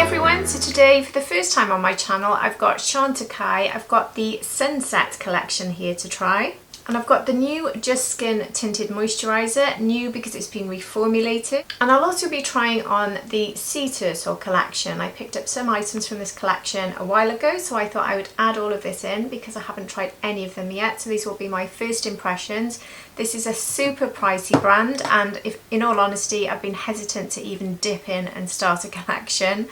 everyone, so today for the first time on my channel I've got CHANTECAILLE, I've got the Sunset collection here to try, and I've got the new Just Skin Tinted Moisturiser, new because it's been reformulated, and I'll also be trying on the CHIC collection. I picked up some items from this collection a while ago, so I thought I would add all of this in because I haven't tried any of them yet, so these will be my first impressions. This is a super pricey brand, and if, in all honesty, I've been hesitant to even dip in and start a collection.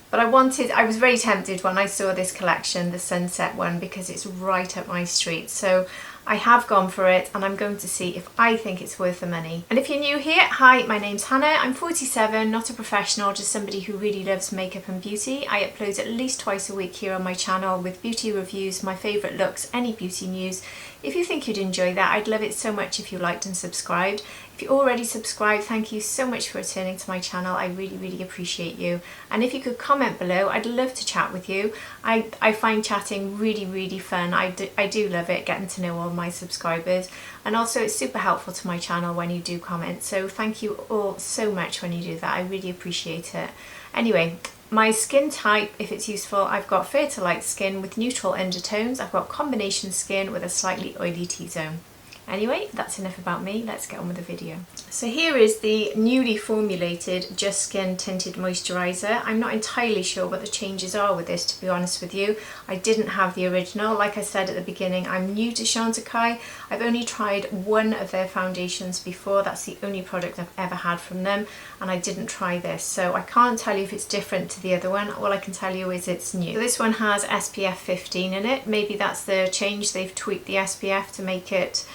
But I was very tempted when I saw this collection, the Sunset one, because it's right up my street. So I have gone for it, and I'm going to see if I think it's worth the money. And if you're new here, hi, my name's Hannah. I'm 47, not a professional, just somebody who really loves makeup and beauty. I upload at least twice a week here on my channel with beauty reviews, my favourite looks, any beauty news. If you think you'd enjoy that, I'd love it so much if you liked and subscribed. If you're already subscribed, thank you so much for returning to my channel. I really appreciate you. And if you could comment below, I'd love to chat with you. I find chatting really fun. I do love it, getting to know all my subscribers. And also it's super helpful to my channel when you do comment. So thank you all so much when you do that. I really appreciate it. Anyway, my skin type, if it's useful, I've got fair to light skin with neutral undertones. I've got combination skin with a slightly oily T-zone. Anyway, that's enough about me, let's get on with the video. So here is the newly formulated Just Skin Tinted Moisturiser. I'm not entirely sure what the changes are with this, to be honest with you. I didn't have the original. Like I said at the beginning, I'm new to CHANTECAILLE. I've only tried one of their foundations before. That's the only product I've ever had from them, and I didn't try this. So I can't tell you if it's different to the other one. All I can tell you is it's new. So this one has SPF 15 in it. Maybe that's the change. They've tweaked the SPF to make it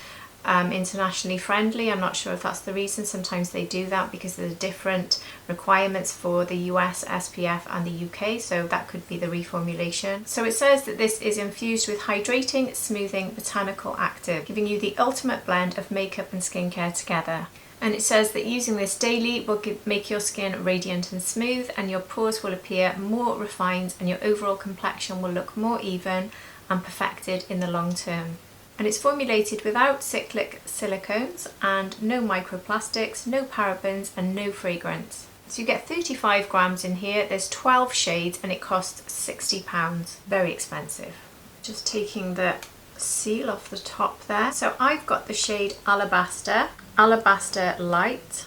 internationally friendly. I'm not sure if that's the reason. Sometimes they do that because there are different requirements for the US SPF and the UK, so that could be the reformulation. So it says that this is infused with hydrating, smoothing, botanical active, giving you the ultimate blend of makeup and skincare together. And it says that using this daily will make your skin radiant and smooth, and your pores will appear more refined, and your overall complexion will look more even and perfected in the long term. And it's formulated without cyclic silicones and no microplastics, no parabens and no fragrance. So you get 35 grams in here, there's 12 shades, and it costs £60. Very expensive. Just taking the seal off the top there. So I've got the shade Alabaster, Alabaster Light.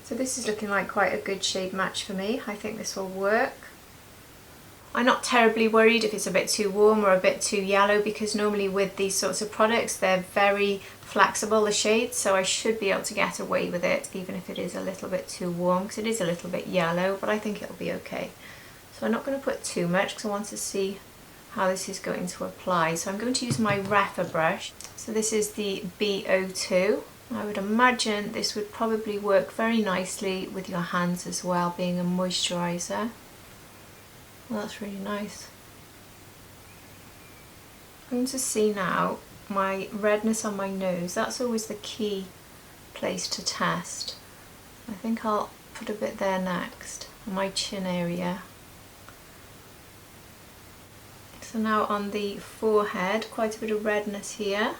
So this is looking like quite a good shade match for me. I think this will work. I'm not terribly worried if it's a bit too warm or a bit too yellow, because normally with these sorts of products they're very flexible, the shades, so I should be able to get away with it even if it is a little bit too warm, because it is a little bit yellow, but I think it'll be okay. So I'm not going to put too much because I want to see how this is going to apply. So I'm going to use my Refa brush. So this is the B02. I would imagine this would probably work very nicely with your hands as well, being a moisturiser. Well, that's really nice. I'm going to see now my redness on my nose. That's always the key place to test. I think I'll put a bit there next, on my chin area. So now on the forehead, quite a bit of redness here.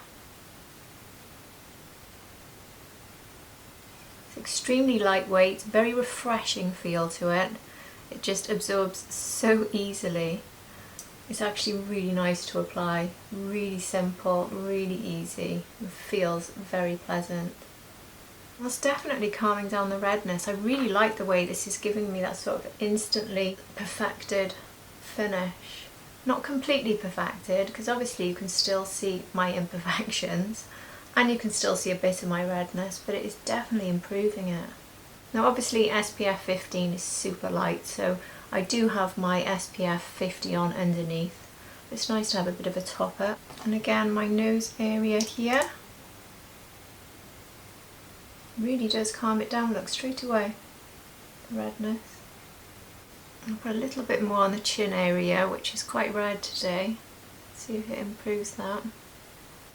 It's extremely lightweight, very refreshing feel to it. It just absorbs so easily. It's actually really nice to apply, really simple, really easy. It feels very pleasant. That's definitely calming down the redness. I really like the way this is giving me that sort of instantly perfected finish. Not completely perfected, because obviously you can still see my imperfections and you can still see a bit of my redness, but it is definitely improving it. Now obviously SPF 15 is super light, so I do have my SPF 50 on underneath. It's nice to have a bit of a topper. And again, my nose area here really does calm it down, look, straight away, the redness. I'll put a little bit more on the chin area, which is quite red today. See if it improves that.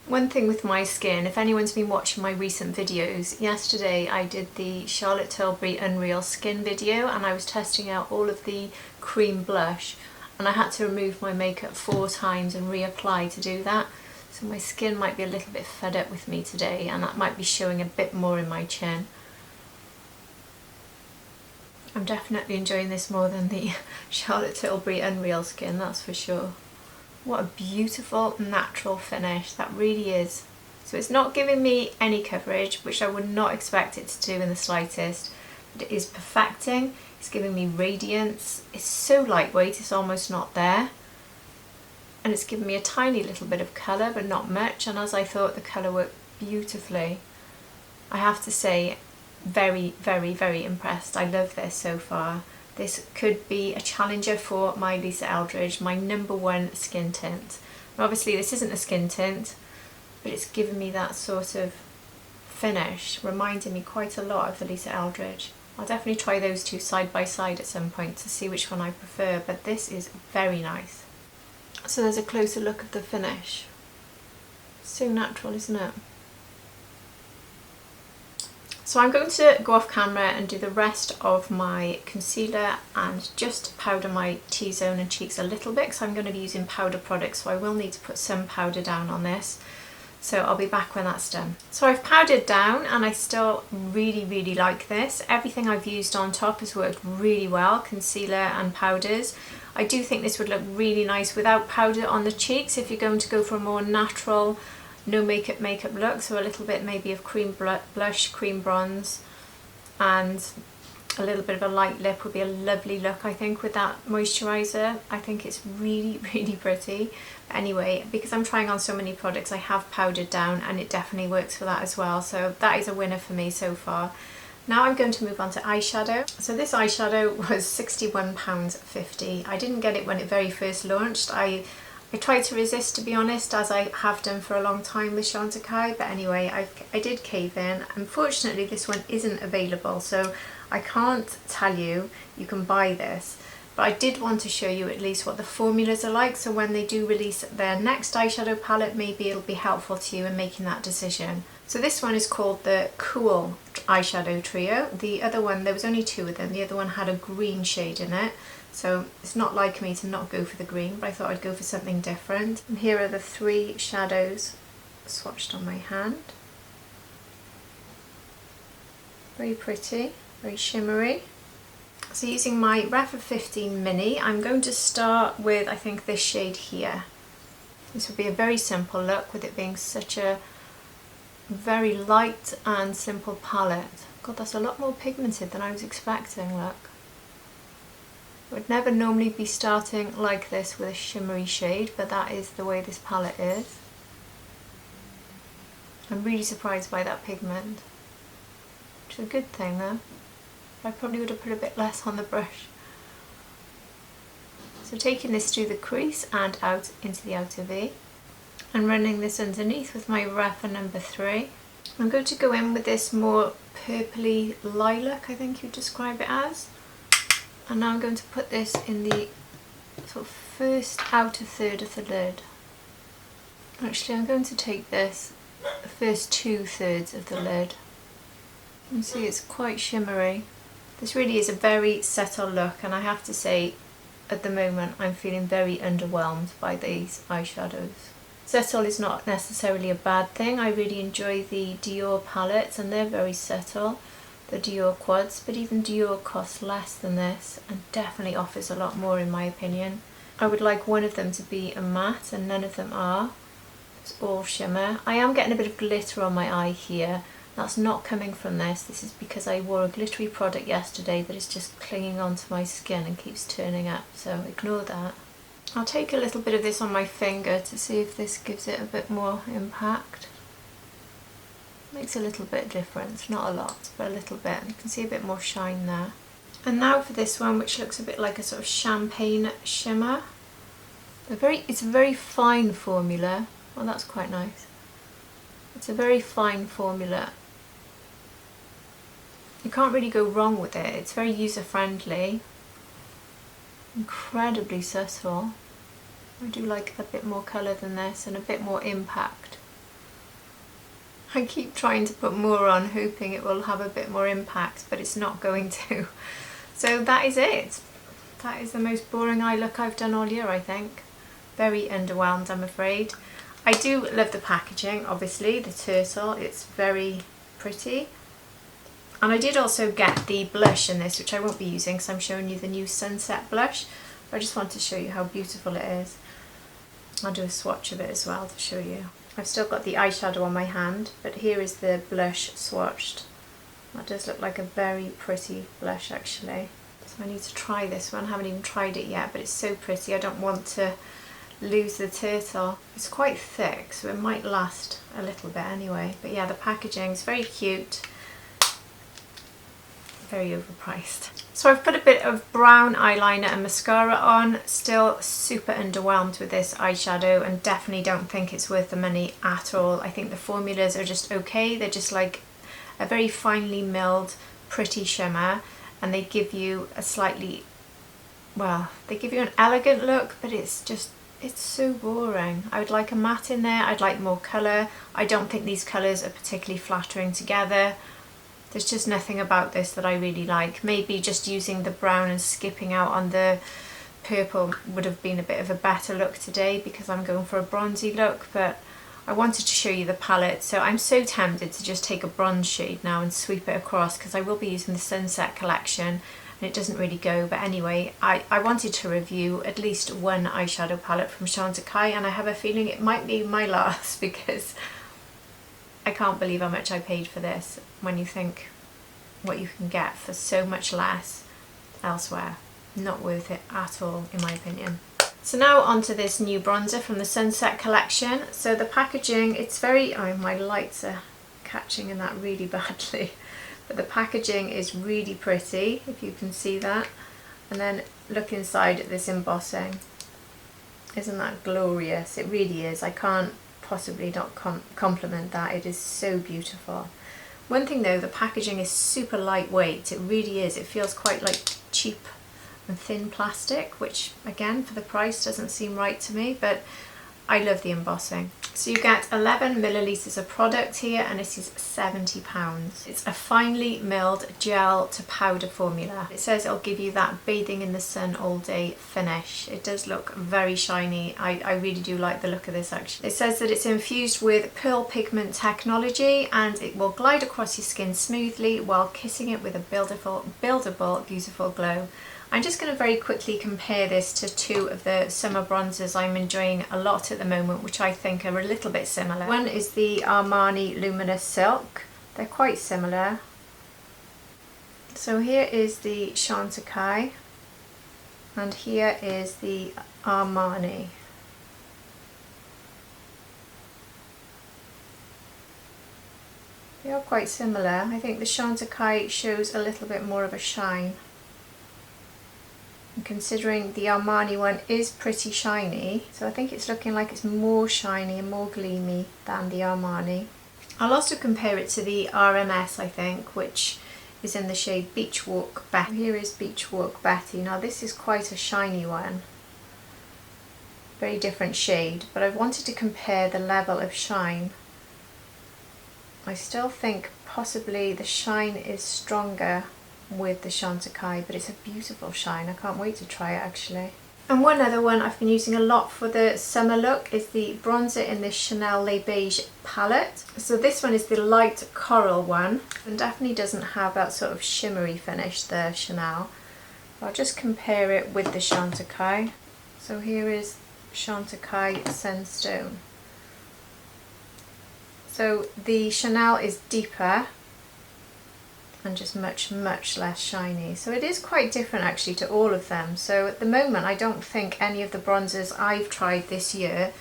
One thing with my skin, if anyone's been watching my recent videos, yesterday I did the Charlotte Tilbury Unreal Skin video, and I was testing out all of the cream blush, and I had to remove my makeup 4 times and reapply to do that. So my skin might be a little bit fed up with me today, and that might be showing a bit more in my chin. I'm definitely enjoying this more than the Charlotte Tilbury Unreal Skin, that's for sure. What a beautiful natural finish, that really is. So it's not giving me any coverage, which I would not expect it to do in the slightest, but it is perfecting. It's giving me radiance. It's so lightweight, it's almost not there. And it's given me a tiny little bit of colour, but not much, and as I thought, the colour worked beautifully. I have to say, very, very, very impressed. I love this so far. This could be a challenger for my Lisa Eldridge, my #1 skin tint. And obviously this isn't a skin tint, but it's given me that sort of finish, reminding me quite a lot of the Lisa Eldridge. I'll definitely try those two side by side at some point to see which one I prefer, but this is very nice. So there's a closer look of the finish. So natural, isn't it? So I'm going to go off camera and do the rest of my concealer and just powder my T-zone and cheeks a little bit, because I'm going to be using powder products, so I will need to put some powder down on this. So I'll be back when that's done. So I've powdered down and I still really, really like this. Everything I've used on top has worked really well, concealer and powders. I do think this would look really nice without powder on the cheeks if you're going to go for a more natural, no makeup look. So a little bit maybe of cream blush, cream bronze, and a little bit of a light lip would be a lovely look, I think, with that moisturiser. I think it's really, really pretty. But anyway, because I'm trying on so many products, I have powdered down and it definitely works for that as well. So that is a winner for me so far. Now I'm going to move on to eyeshadow. So this eyeshadow was £61.50. I didn't get it when it very first launched. I tried to resist, to be honest, as I have done for a long time with Chantecaille, but anyway, I did cave in. Unfortunately, this one isn't available, so I can't tell you can buy this, but I did want to show you at least what the formulas are like, so when they do release their next eyeshadow palette, maybe it'll be helpful to you in making that decision. So this one is called the Cool Eyeshadow Trio. The other one, there was only 2 of them, the other one had a green shade in it, so it's not like me to not go for the green, but I thought I'd go for something different. And here are the 3 shadows swatched on my hand. Very pretty, very shimmery. So using my Ref of 15 Mini, I'm going to start with, I think, this shade here. This will be a very simple look with it being such a very light and simple palette. God, that's a lot more pigmented than I was expecting, look. I would never normally be starting like this with a shimmery shade, but that is the way this palette is. I'm really surprised by that pigment, which is a good thing though. I probably would have put a bit less on the brush. So taking this through the crease and out into the outer V, and running this underneath with my Ref number 3. I'm going to go in with this more purpley lilac, I think you'd describe it as. And now I'm going to put this in the sort of first outer third of the lid. Actually, I'm going to take this the first 2/3 of the lid. You can see it's quite shimmery. This really is a very subtle look, and I have to say at the moment I'm feeling very underwhelmed by these eyeshadows. Subtle is not necessarily a bad thing. I really enjoy the Dior palettes and they're very subtle, the Dior quads, but even Dior costs less than this and definitely offers a lot more in my opinion. I would like one of them to be a matte and none of them are. It's all shimmer. I am getting a bit of glitter on my eye here. That's not coming from this. This is because I wore a glittery product yesterday that is just clinging onto my skin and keeps turning up, so ignore that. I'll take a little bit of this on my finger to see if this gives it a bit more impact. Makes a little bit of difference, not a lot, but a little bit. You can see a bit more shine there. And now for this one, which looks a bit like a sort of champagne shimmer. It's a very fine formula. Well, that's quite nice. It's a very fine formula. You can't really go wrong with it. It's very user-friendly. Incredibly subtle. I do like a bit more colour than this and a bit more impact. I keep trying to put more on, hoping it will have a bit more impact, but it's not going to. So that is it. That is the most boring eye look I've done all year, I think. Very underwhelmed, I'm afraid. I do love the packaging, obviously, the turtle, it's very pretty. And I did also get the blush in this, which I won't be using because I'm showing you the new Sunset blush. But I just want to show you how beautiful it is. I'll do a swatch of it as well to show you. I've still got the eyeshadow on my hand, but here is the blush swatched. That does look like a very pretty blush actually. So I need to try this one. I haven't even tried it yet, but it's so pretty. I don't want to lose the turtle. It's quite thick, so it might last a little bit anyway. But yeah, the packaging is very cute. Very overpriced. So I've put a bit of brown eyeliner and mascara on. Still super underwhelmed with this eyeshadow and definitely don't think it's worth the money at all. I think the formulas are just okay. They're just like a very finely milled pretty shimmer, and they give you a slightly, well, they give you an elegant look, but it's so boring. I would like a matte in there. I'd like more colour. I don't think these colours are particularly flattering together. There's just nothing about this that I really like. Maybe just using the brown and skipping out on the purple would have been a bit of a better look today because I'm going for a bronzy look, but I wanted to show you the palette. So I'm so tempted to just take a bronze shade now and sweep it across because I will be using the Sunset collection and it doesn't really go. But anyway, I wanted to review at least one eyeshadow palette from CHANTECAILLE, and I have a feeling it might be my last because I can't believe how much I paid for this when you think what you can get for so much less elsewhere. Not worth it at all in my opinion. So now onto this new bronzer from the Sunset collection. So the packaging, it's very, oh my lights are catching in that really badly, but the packaging is really pretty if you can see that. And then look inside at this embossing. Isn't that glorious? It really is. I can't possibly not compliment that. It is so beautiful. One thing though, the packaging is super lightweight. It really is. It feels quite like cheap and thin plastic, which again for the price doesn't seem right to me, but I love the embossing. So you get 11 millilitres of product here and it is £70. It's a finely milled gel to powder formula. It says it'll give you that bathing in the sun all day finish. It does look very shiny. I really do like the look of this actually. It says that it's infused with pearl pigment technology and it will glide across your skin smoothly while kissing it with a buildable, beautiful glow. I'm just going to very quickly compare this to two of the summer bronzers I'm enjoying a lot at the moment, which I think are a little bit similar. One is the Armani Luminous Silk. They're quite similar. So here is the CHANTECAILLE and here is the Armani. They are quite similar. I think the CHANTECAILLE shows a little bit more of a shine. And considering the Armani one is pretty shiny, so I think it's looking like it's more shiny and more gleamy than the Armani. I'll also compare it to the RMS, I think, which is in the shade Beach Walk Betty. Here is Beach Walk Betty. Now this is quite a shiny one. Very different shade, but I wanted to compare the level of shine. I still think possibly the shine is stronger with the CHANTECAILLE, but it's a beautiful shine. I can't wait to try it actually. And one other one I've been using a lot for the summer look is the bronzer in this Chanel Le Beige palette. So this one is the light coral one and definitely doesn't have that sort of shimmery finish, the Chanel. I'll just compare it with the CHANTECAILLE. So here is CHANTECAILLE Sunstone. So the Chanel is deeper and just much less shiny. So it is quite different actually to all of them. So at the moment I don't think any of the bronzers I've tried this year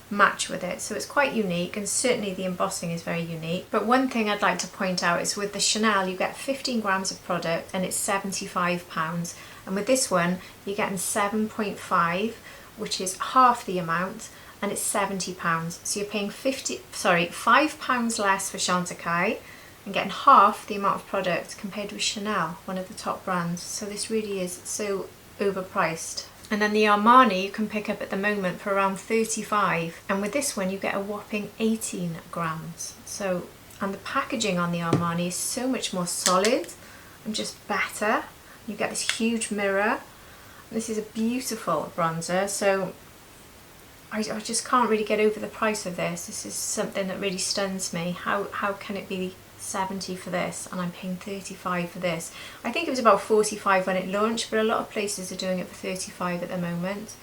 match with it. So it's quite unique and certainly the embossing is very unique. But one thing I'd like to point out is with the Chanel you get 15 grams of product and it's £75, and with this one you're getting 7.5, which is half the amount, and it's £70. So you're paying £5 less for CHANTECAILLE and getting half the amount of product compared with Chanel, one of the top brands. So this really is so overpriced. And then the Armani you can pick up at the moment for around 35, and with this one you get a whopping 18 grams. So, and the packaging on the Armani is so much more solid and just better. You get this huge mirror. This is a beautiful bronzer, so I just can't really get over the price of this. This is something that really stuns me. How can it be 70 for this, and I'm paying 35 for this. I think it was about 45 when it launched, but a lot of places are doing it for 35 at the moment.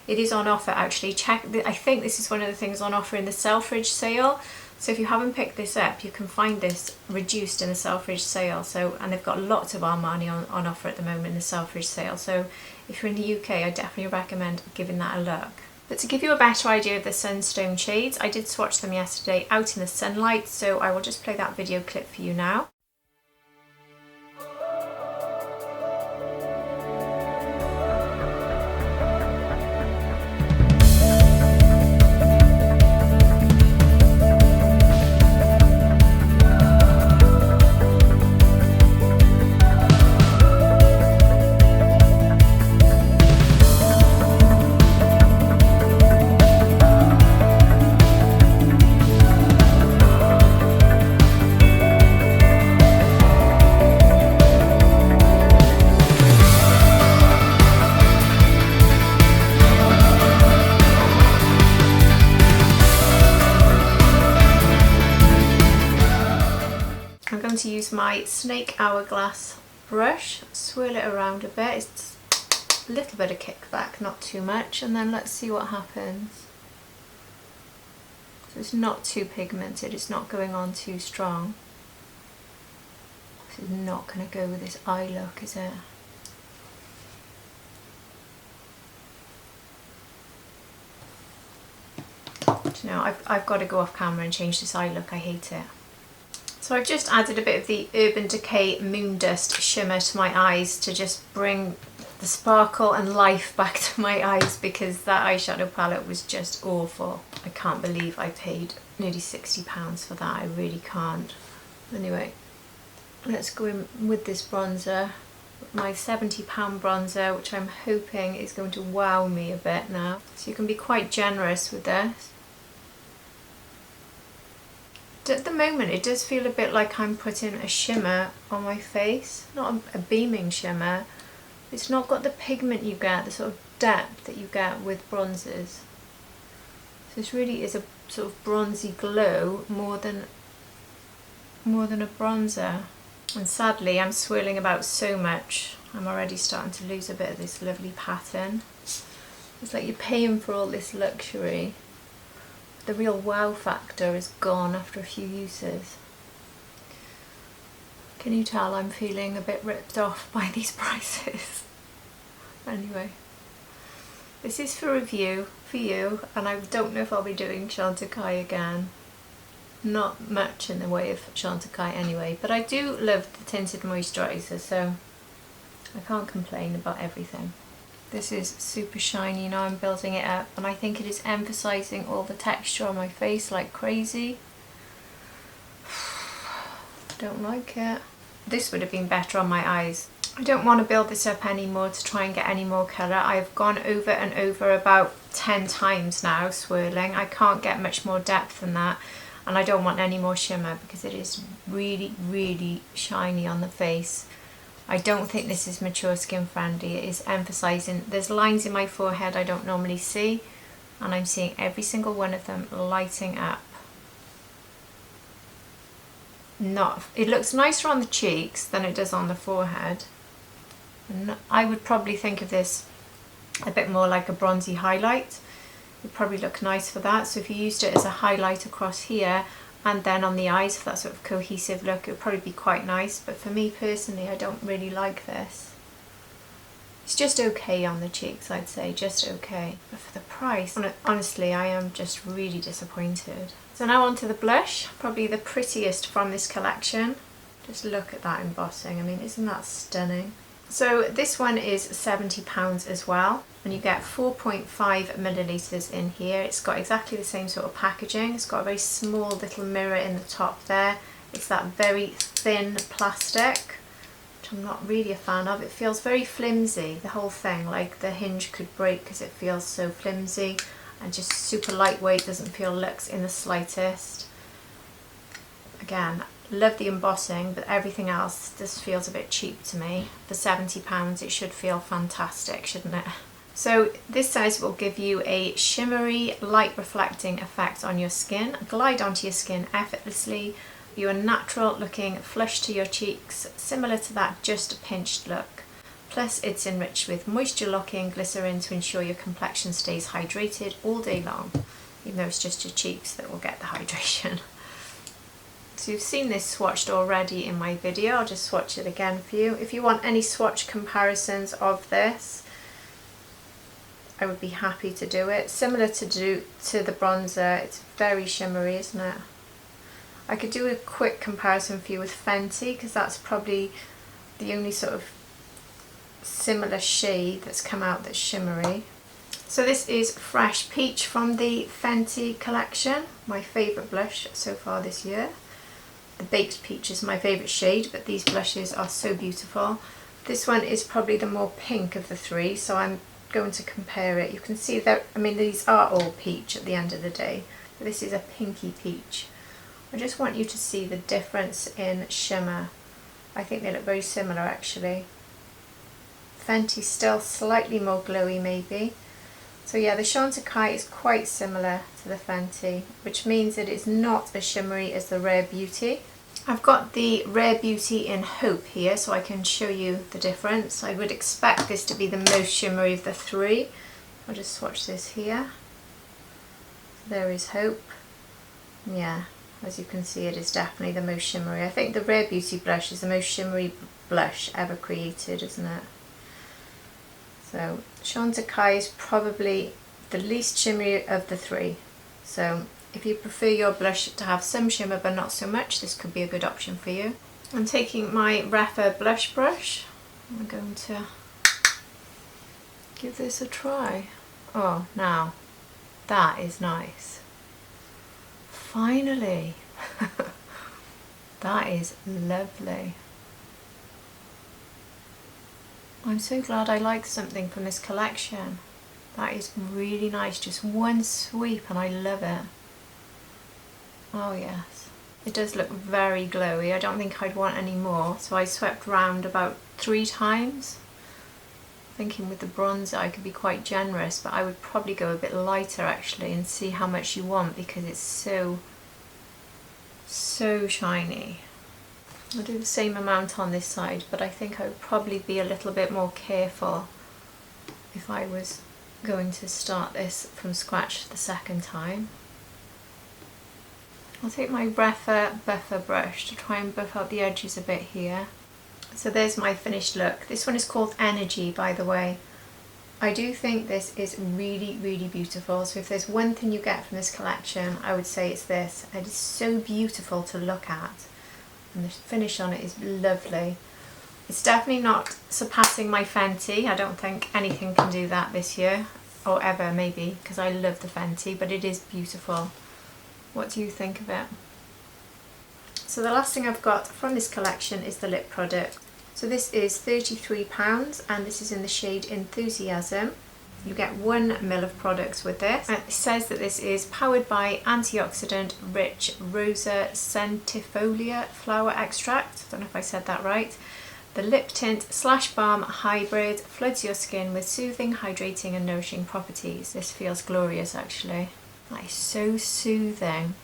It is on offer actually. I think this is one of the things on offer in the Selfridge sale. So if you haven't picked this up, you can find this reduced in the Selfridge sale. So, and they've got lots of Armani on offer at the moment in the Selfridge sale. So if you're in the UK, I definitely recommend giving that a look. But to give you a better idea of the Sunstone shades, I did swatch them yesterday out in the sunlight, so I will just play that video clip for you now. To use my snake hourglass brush, swirl it around a bit. It's a little bit of kickback, not too much, and then let's see what happens. So it's not too pigmented, it's not going on too strong. This is not going to go with this eye look, is it? You know, I've got to go off camera and change this eye look, I hate it. So I've just added a bit of the Urban Decay Moon Dust shimmer to my eyes to just bring the sparkle and life back to my eyes, because that eyeshadow palette was just awful. I can't believe I paid nearly £60 for that, I really can't. Anyway, let's go in with this bronzer, my £70 bronzer, which I'm hoping is going to wow me a bit now. So you can be quite generous with this. At the moment it does feel a bit like I'm putting a shimmer on my face, not a beaming shimmer. It's not got the pigment you get, the sort of depth that you get with bronzers. So this really is a sort of bronzy glow more than a bronzer. And sadly I'm swirling about so much, I'm already starting to lose a bit of this lovely pattern. It's like you're paying for all this luxury. The real wow factor is gone after a few uses. Can you tell I'm feeling a bit ripped off by these prices? Anyway, this is for review for you, and I don't know if I'll be doing CHANTECAILLE again. Not much in the way of CHANTECAILLE anyway, but I do love the tinted moisturiser, so I can't complain about everything. This is super shiny now, I'm building it up, and I think it is emphasising all the texture on my face like crazy. Don't like it. This would have been better on my eyes. I don't want to build this up anymore to try and get any more colour. I've gone over and over about 10 times now swirling. I can't get much more depth than that, and I don't want any more shimmer because it is really, really shiny on the face. I don't think this is mature skin friendly. It is emphasising, there's lines in my forehead I don't normally see, and I'm seeing every single one of them lighting up. It looks nicer on the cheeks than it does on the forehead. And I would probably think of this a bit more like a bronzy highlight. It would probably look nice for that. So if you used it as a highlight across here and then on the eyes for that sort of cohesive look, it would probably be quite nice. But for me personally, I don't really like this. It's just okay on the cheeks, I'd say, just okay. But for the price, honestly, I am just really disappointed. So now onto the blush, probably the prettiest from this collection. Just look at that embossing, I mean, isn't that stunning? So this one is £70 as well, and you get 4.5 millilitres in here. It's got exactly the same sort of packaging. It's got a very small little mirror in the top there. It's that very thin plastic, which I'm not really a fan of. It feels very flimsy, the whole thing, like the hinge could break because it feels so flimsy, and just super lightweight, doesn't feel luxe in the slightest. Again, love the embossing, but everything else just feels a bit cheap to me. For £70 it should feel fantastic, shouldn't it? So this size will give you a shimmery, light reflecting effect on your skin, glide onto your skin effortlessly, you a natural looking flush to your cheeks, similar to that just pinched look. Plus it's enriched with moisture locking glycerin to ensure your complexion stays hydrated all day long, even though it's just your cheeks that will get the hydration. So you've seen this swatched already in my video, I'll just swatch it again for you. If you want any swatch comparisons of this, I would be happy to do it. Similar to the bronzer, it's very shimmery, isn't it? I could do a quick comparison for you with Fenty, because that's probably the only sort of similar shade that's come out that's shimmery. So this is Fresh Peach from the Fenty collection, my favourite blush so far this year. The Baked Peach is my favourite shade, but these blushes are so beautiful. This one is probably the more pink of the three, so I'm going to compare it. You can see that, I mean, these are all peach at the end of the day, but this is a pinky peach. I just want you to see the difference in shimmer. I think they look very similar actually. Fenty's still slightly more glowy maybe. So yeah, the Chantecaille is quite similar to the Fenty, which means that it's not as shimmery as the Rare Beauty. I've got the Rare Beauty in Hope here, so I can show you the difference. I would expect this to be the most shimmery of the three. I'll just swatch this here. There is Hope. Yeah, as you can see, it is definitely the most shimmery. I think the Rare Beauty blush is the most shimmery blush ever created, isn't it? So Chantecaille is probably the least shimmery of the three. So if you prefer your blush to have some shimmer but not so much, this could be a good option for you. I'm taking my Refa blush brush. I'm going to give this a try. Oh, now that is nice. Finally. That is lovely. I'm so glad I like something from this collection. That is really nice, just one sweep and I love it. Oh yes. It does look very glowy. I don't think I'd want any more, so I swept round about 3 times. Thinking with the bronzer I could be quite generous, but I would probably go a bit lighter actually and see how much you want, because it's so shiny. I'll do the same amount on this side, but I think I would probably be a little bit more careful if I was going to start this from scratch the second time. I'll take my Refa buffer brush to try and buff out the edges a bit here. So there's my finished look. This one is called Energy, by the way. I do think this is really, really beautiful. So if there's one thing you get from this collection, I would say it's this. It is so beautiful to look at. And the finish on it is lovely. It's definitely not surpassing my Fenty. I don't think anything can do that this year, or ever maybe, because I love the Fenty, but it is beautiful. What do you think of it? So the last thing I've got from this collection is the lip product. So this is £33 and this is in the shade Enthusiasm. You get 1 ml of products with this. And it says that this is powered by antioxidant rich Rosa centifolia flower extract. I don't know if I said that right. The lip tint slash balm hybrid floods your skin with soothing, hydrating and nourishing properties. This feels glorious actually. That is so soothing.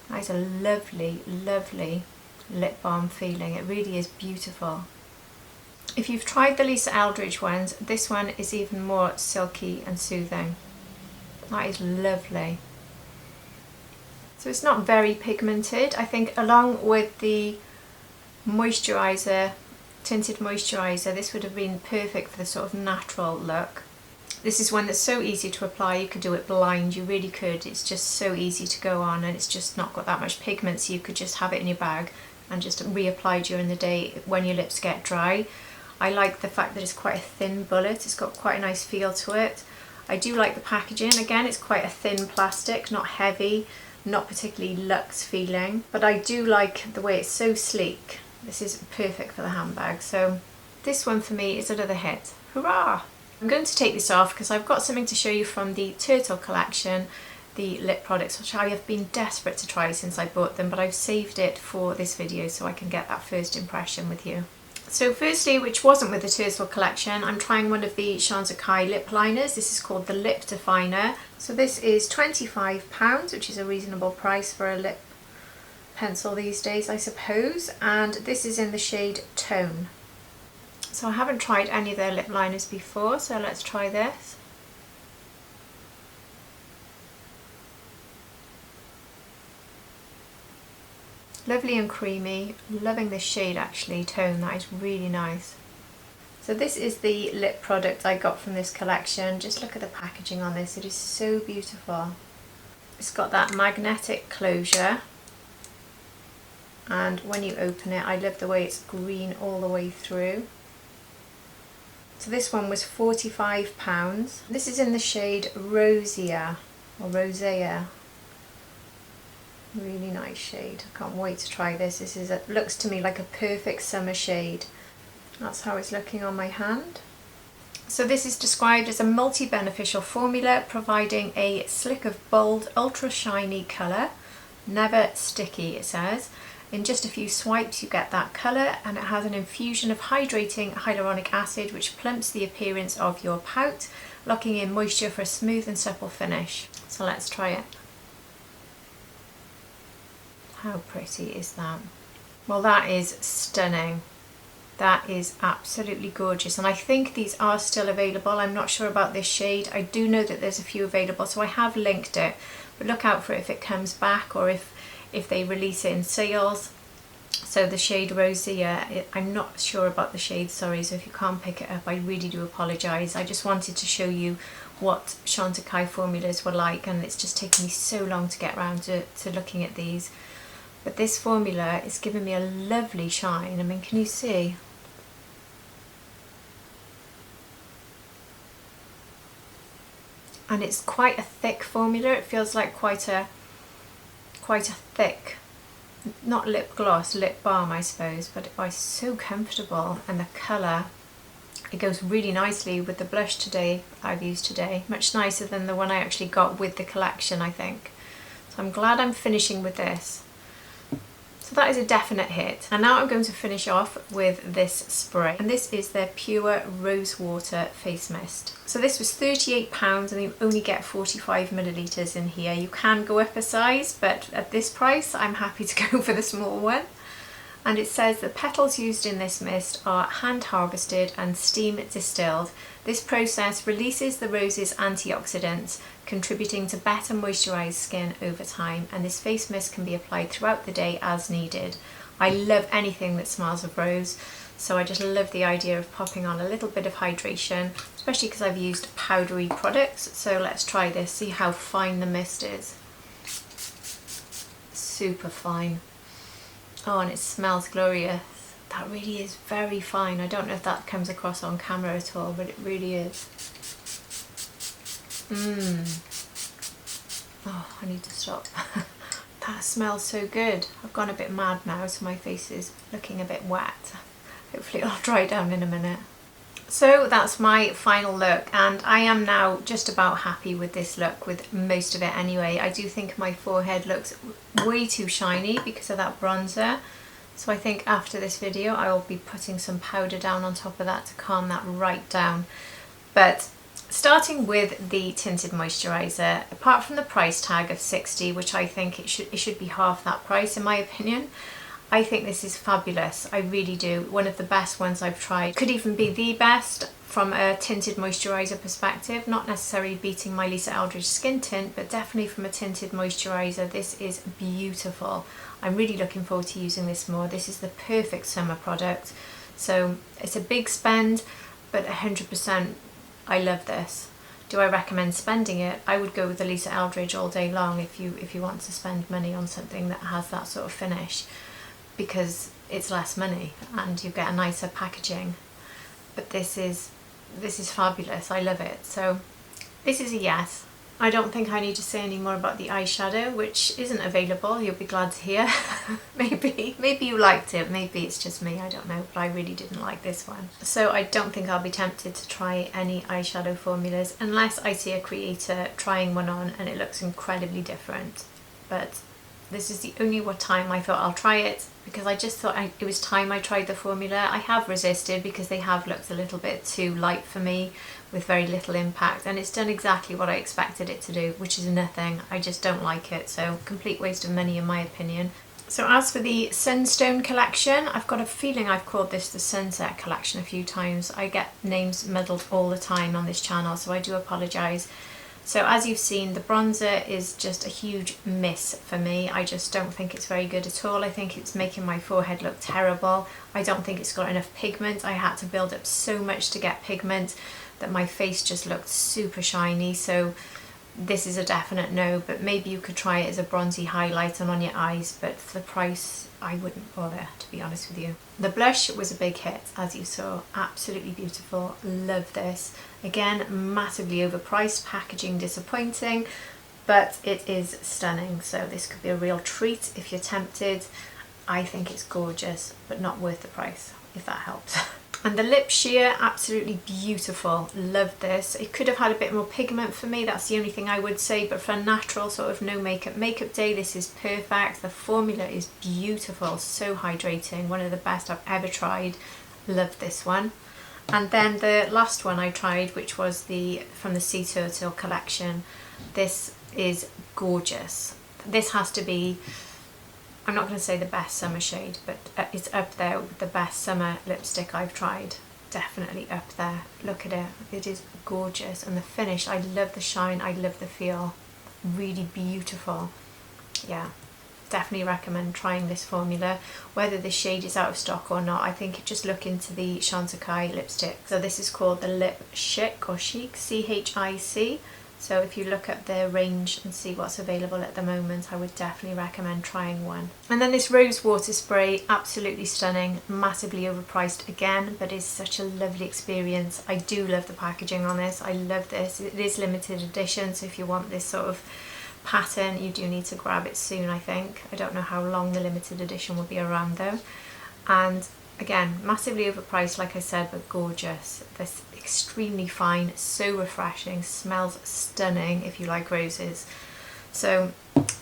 That is a lovely, lovely lip balm feeling. It really is beautiful. If you've tried the Lisa Eldridge ones, this one is even more silky and soothing. That is lovely. So it's not very pigmented. I think along with the moisturiser, tinted moisturiser, this would have been perfect for the sort of natural look. This is one that's so easy to apply, you could do it blind, you really could. It's just so easy to go on and it's just not got that much pigment, so you could just have it in your bag and just reapply during the day when your lips get dry. I like the fact that it's quite a thin bullet, it's got quite a nice feel to it. I do like the packaging. Again, it's quite a thin plastic, not heavy, not particularly luxe feeling, but I do like the way it's so sleek. This is perfect for the handbag, so this one for me is another hit. Hurrah! I'm going to take this off because I've got something to show you from the Turtle collection, the lip products, which I have been desperate to try since I bought them, but I've saved it for this video so I can get that first impression with you. So firstly, which wasn't with the Turtle collection, I'm trying one of the Chantecaille lip liners. This is called the Lip Definer. So this is £25, which is a reasonable price for a lip pencil these days, I suppose, and this is in the shade Tone. So I haven't tried any of their lip liners before, so let's try this. Lovely and creamy. Loving this shade actually, Tone. That is really nice. So this is the lip product I got from this collection. Just look at the packaging on this. It is so beautiful. It's got that magnetic closure, and when you open it, I love the way it's green all the way through. So this one was £45. This is in the shade Rosea or Rosea. Really nice shade. I can't wait to try this. This is looks to me like a perfect summer shade. That's how it's looking on my hand. So this is described as a multi-beneficial formula providing a slick of bold, ultra shiny colour. Never sticky, it says. In just a few swipes you get that colour, and it has an infusion of hydrating hyaluronic acid which plumps the appearance of your pout, locking in moisture for a smooth and supple finish. So let's try it. How pretty is that? Well, that is stunning. That is absolutely gorgeous, and I think these are still available. I'm not sure about this shade. I do know that there's a few available, so I have linked it, but look out for it if it comes back or if they release it in sales. So the shade Rosea, I'm not sure about the shade, sorry, so if you can't pick it up I really do apologise. I just wanted to show you what Chantecaille formulas were like, and it's just taken me so long to get around to looking at these. But this formula is giving me a lovely shine. I mean, can you see? And it's quite a thick formula. It feels like quite a thick, not lip gloss, lip balm I suppose, but it's so comfortable, and the colour, it goes really nicely with the blush I've used today. Much nicer than the one I actually got with the collection, I think. So I'm glad I'm finishing with this. So that is a definite hit. And now I'm going to finish off with this spray, and this is their Pure Rosewater Face Mist. So this was £38 and you only get 45 millilitres in here. You can go up a size, but at this price I'm happy to go for the small one. And it says the petals used in this mist are hand harvested and steam distilled. This process releases the rose's antioxidants, contributing to better moisturised skin over time, and this face mist can be applied throughout the day as needed. I love anything that smells of rose, so I just love the idea of popping on a little bit of hydration, especially because I've used powdery products. So let's try this, see how fine the mist is. Super fine. Oh, and it smells glorious. That really is very fine. I don't know if that comes across on camera at all, but it really is. Oh, I need to stop. That smells so good. I've gone a bit mad now, so my face is looking a bit wet. Hopefully it'll dry down in a minute. So that's my final look, and I am now just about happy with this look, with most of it anyway. I do think my forehead looks way too shiny because of that bronzer, so I think after this video I will be putting some powder down on top of that to calm that right down. But starting with the tinted moisturiser, apart from the price tag of £60, which I think it should be half that price in my opinion, I think this is fabulous. I really do. One of the best ones I've tried. Could even be the best from a tinted moisturiser perspective. Not necessarily beating my Lisa Eldridge skin tint, but definitely from a tinted moisturiser, this is beautiful. I'm really looking forward to using this more. This is the perfect summer product. So it's a big spend, but 100% I love this. Do I recommend spending it? I would go with the Lisa Eldridge all day long if you want to spend money on something that has that sort of finish, because it's less money and you get a nicer packaging. But this is fabulous. I love it. So this is a yes. I don't think I need to say any more about the eyeshadow, which isn't available. You'll be glad to hear. Maybe you liked it, maybe it's just me, I don't know, but I really didn't like this one. So I don't think I'll be tempted to try any eyeshadow formulas unless I see a creator trying one on and it looks incredibly different. But this is the only time I thought I'll try it, because I just thought it was time I tried the formula. I have resisted because they have looked a little bit too light for me with very little impact, and it's done exactly what I expected it to do, which is nothing. I just don't like it, so complete waste of money in my opinion. So as for the Sunstone Collection, I've got a feeling I've called this the Sunset Collection a few times. I get names muddled all the time on this channel, so I do apologise. So as you've seen, the bronzer is just a huge miss for me. I just don't think it's very good at all. I think it's making my forehead look terrible. I don't think it's got enough pigment. I had to build up so much to get pigment that my face just looked super shiny. So this is a definite no, but maybe you could try it as a bronzy highlight and on your eyes, but for the price I wouldn't bother, to be honest with you. The blush was a big hit, as you saw. Absolutely beautiful. Love this. Again, massively overpriced, packaging disappointing, but it is stunning. So this could be a real treat if you're tempted. I think it's gorgeous, but not worth the price, if that helps. And the lip sheer, absolutely beautiful. Love this. It could have had a bit more pigment for me, that's the only thing I would say, but for a natural sort of no makeup day, this is perfect. The formula is beautiful, so hydrating, one of the best I've ever tried. Love this one. And then the last one I tried, which was from the Sea Turtle collection. This is gorgeous. This has to be, I'm not going to say the best summer shade, but it's up there with the best summer lipstick I've tried. Definitely up there. Look at it. It is gorgeous. And the finish, I love the shine, I love the feel. Really beautiful. Yeah, definitely recommend trying this formula. Whether this shade is out of stock or not, I think just look into the CHANTECAILLE lipstick. So this is called the Lip CHIC or CHIC, C-H-I-C. So if you look at their range and see what's available at the moment, I would definitely recommend trying one. And then this ROSEWATER spray, absolutely stunning, massively overpriced again, but is such a lovely experience. I do love the packaging on this. I love this. It is limited edition, so if you want this sort of pattern, you do need to grab it soon, I think. I don't know how long the limited edition will be around though. And again, massively overpriced, like I said, but gorgeous. This extremely fine, so refreshing, smells stunning if you like roses. So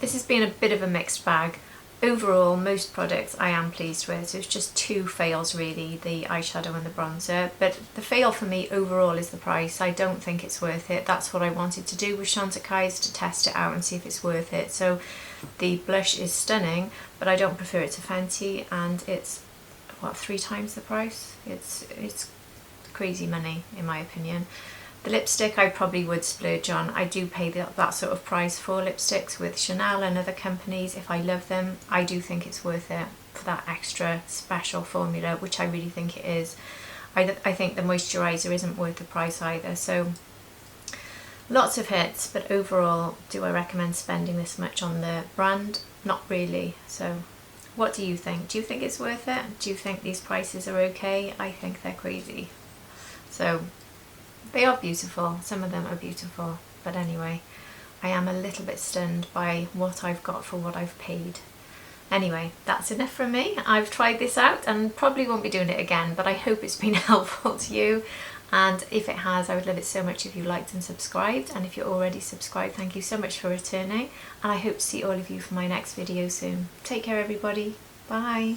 this has been a bit of a mixed bag. Overall, most products I am pleased with. So it's just two fails really, the eyeshadow and the bronzer. But the fail for me overall is the price. I don't think it's worth it. That's what I wanted to do with CHANTECAILLE, is to test it out and see if it's worth it. So the blush is stunning, but I don't prefer it to Fenty, and it's what, 3 times the price? It's crazy money in my opinion. The lipstick I probably would splurge on. I do pay that sort of price for lipsticks with Chanel and other companies. If I love them, I do think it's worth it for that extra special formula, which I really think it is. I think the moisturiser isn't worth the price either. So lots of hits, but overall, do I recommend spending this much on the brand? Not really. So what do you think? Do you think it's worth it? Do you think these prices are okay? I think they're crazy. So they are beautiful, some of them are beautiful, but anyway, I am a little bit stunned by what I've got for what I've paid. Anyway, that's enough from me. I've tried this out and probably won't be doing it again, but I hope it's been helpful to you. And if it has, I would love it so much if you liked and subscribed. And if you're already subscribed, thank you so much for returning. And I hope to see all of you for my next video soon. Take care everybody. Bye.